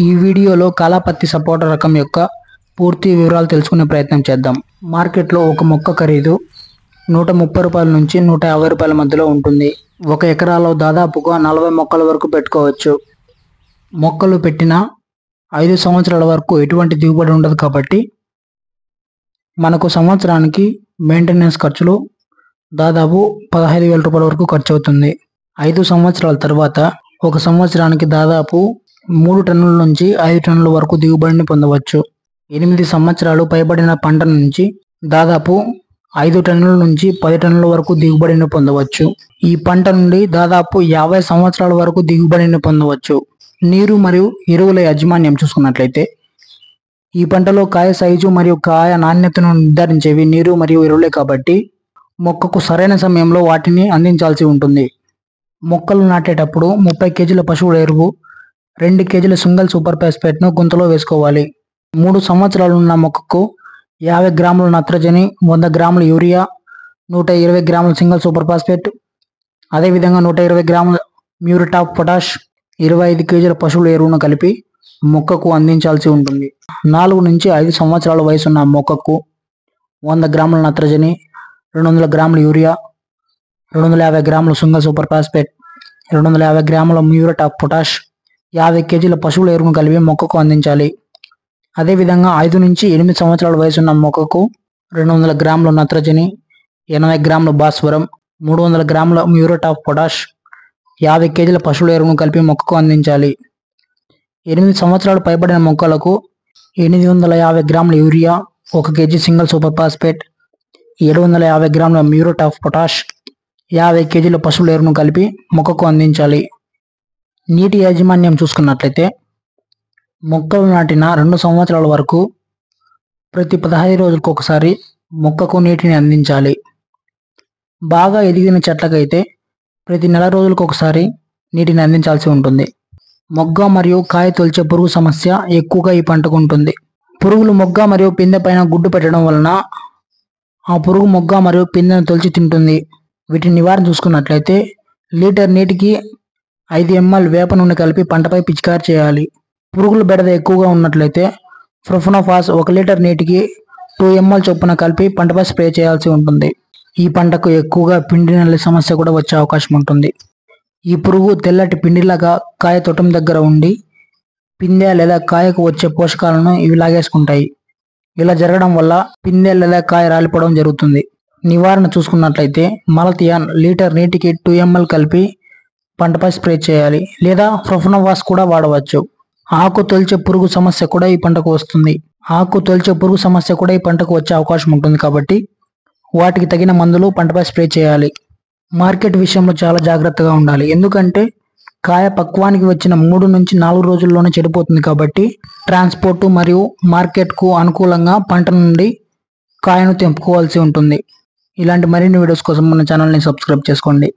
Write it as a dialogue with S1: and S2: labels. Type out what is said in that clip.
S1: ఈ వీడియోలో కాలాపత్తి సపోటా రకం యొక్క పూర్తి వివరాలు తెలుసుకునే ప్రయత్నం చేద్దాం. మార్కెట్లో ఒక మొక్క ఖరీదు 130 రూపాయల నుంచి 150 రూపాయల మధ్యలో ఉంటుంది. ఒక ఎకరాలో దాదాపుగా 40 మొక్కల వరకు పెట్టుకోవచ్చు. మొక్కలు పెట్టిన 5 సంవత్సరాల వరకు ఎటువంటి దిగుబడి ఉండదు కాబట్టి మనకు సంవత్సరానికి మెయింటెనెన్స్ ఖర్చులు దాదాపు 15,000 రూపాయల వరకు ఖర్చు అవుతుంది. 5 సంవత్సరాల తర్వాత ఒక సంవత్సరానికి దాదాపు 3 టన్నుల నుంచి 5 టన్నుల వరకు దిగుబడిని పొందవచ్చు. 8 సంవత్సరాలు పైబడిన పంట నుంచి దాదాపు 5 టన్నుల నుంచి 10 టన్నుల వరకు దిగుబడిని పొందవచ్చు. ఈ పంట నుండి దాదాపు 50 సంవత్సరాల వరకు దిగుబడిని పొందవచ్చు. నీరు మరియు ఎరువుల యాజమాన్యం చూసుకున్నట్లయితే ఈ పంటలో కాయ సైజు మరియు కాయ నాణ్యతను నిర్ధారించేవి నీరు మరియు ఎరువులే కాబట్టి మొక్కకు సరైన సమయంలో వాటిని అందించాల్సి ఉంటుంది. మొక్కలు నాటేటప్పుడు 30 కేజీల పశువుల ఎరువు, 2 కేజీల సింగిల్ సూపర్ ఫాస్ఫేట్ను గుంతలో వేసుకోవాలి. 3 సంవత్సరాలు ఉన్న మొక్కకు 50 గ్రాముల నత్రజని, 100 గ్రాముల యూరియా, 120 గ్రాముల సింగిల్ సూపర్ ఫాస్ఫేట్, అదేవిధంగా 120 గ్రాముల మ్యూరేట్ ఆఫ్ పొటాష్, 25 కేజీల పశువుల ఎరువును కలిపి మొక్కకు అందించాల్సి ఉంటుంది. 4 నుంచి 5 సంవత్సరాల వయసున్న మొక్కకు 100 గ్రాముల నత్రజని, 200 గ్రాముల యూరియా, 250 గ్రాముల సింగిల్ సూపర్ ఫాస్ఫేట్, 250 గ్రాముల మ్యూరేట్ ఆఫ్ పొటాష్, 50 కేజీల పశువుల ఎరువును కలిపి మొక్కకు అందించాలి. అదేవిధంగా 5 నుంచి 8 సంవత్సరాల వయసున్న మొక్కకు 200 గ్రాముల నత్రజని, 80 గ్రాముల భాస్వరం, 300 గ్రాముల మ్యూరేట్ ఆఫ్ పొటాష్, 50 కేజీల పశువుల ఎరువును కలిపి మొక్కకు అందించాలి. 8 సంవత్సరాలు పైబడిన మొక్కలకు 850 గ్రాముల urea, 1 KG single super phosphate, 750 గ్రాముల మ్యూరేట్ ఆఫ్ పొటాష్, 50 కేజీల పశువుల ఎరువును కలిపి మొక్కకు అందించాలి. నీటి యాజమాన్యం చూసుకున్నట్లయితే మొక్కలు నాటిన 2 సంవత్సరాల వరకు ప్రతి 15 రోజులకు ఒకసారి మొక్కకు నీటిని అందించాలి. బాగా ఎదిగిన చెట్లకైతే ప్రతి నెల రోజులకు ఒకసారి నీటిని అందించాల్సి ఉంటుంది. మొగ్గ మరియు కాయ తొలిచే పురుగు సమస్య ఎక్కువగా ఈ పంటకు ఉంటుంది. పురుగులు మొగ్గ మరియు పిందె పైన గుడ్డు పెట్టడం వలన ఆ పురుగు మొగ్గ మరియు పిందెను తొలిచి తింటుంది. వీటిని నివారణ చూసుకున్నట్లయితే లీటర్ నీటికి 5 ml వేప నూనె కలిపి పంటపై పిచికారి చేయాలి. పురుగుల బెడద ఎక్కువగా ఉన్నట్లయితే ప్రొఫెనోఫాస్ 1 లీటర్ నీటికి 2 ml చొప్పున కలిపి పంటపై స్ప్రే చేయాల్సి ఉంటుంది. ఈ పంటకు ఎక్కువగా పిండి నల్లి సమస్య కూడా వచ్చే అవకాశం ఉంటుంది. ఈ పురుగు తెల్లటి పిండిలాగా కాయ తొటం దగ్గర ఉండి పిందె లేదా కాయకు వచ్చే పోషకాలను ఇవి లాగేసుకుంటాయి. ఇలా జరగడం వల్ల పిందె లేదా కాయ రాలిపోవడం జరుగుతుంది. నివారణ చూసుకున్నట్లయితే మలథియాన్ లీటర్ నీటికి 2 ml కలిపి పంటపై స్ప్రే చేయాలి, లేదా ప్రొఫెనోఫాస్ కూడా వాడవచ్చు. ఆకు తొలిచే పురుగు సమస్య కూడా ఈ పంటకు వస్తుంది. ఆకు తొలిచే పురుగు సమస్య కూడా ఈ పంటకు వచ్చే అవకాశం ఉంటుంది కాబట్టి వాటికి తగిన మందులు పంటపై స్ప్రే చేయాలి. మార్కెట్ విషయంలో చాలా జాగ్రత్తగా ఉండాలి. ఎందుకంటే కాయ పక్వానికి వచ్చిన 3 నుంచి 4 రోజుల్లోనే చెడిపోతుంది కాబట్టి ట్రాన్స్పోర్ట్ మరియు మార్కెట్కు అనుకూలంగా పంట నుండి కాయను తెంపుకోవాల్సి ఉంటుంది. ఇలాంటి మరిన్ని వీడియోస్ కోసం మన ఛానల్ని సబ్స్క్రైబ్ చేసుకోండి.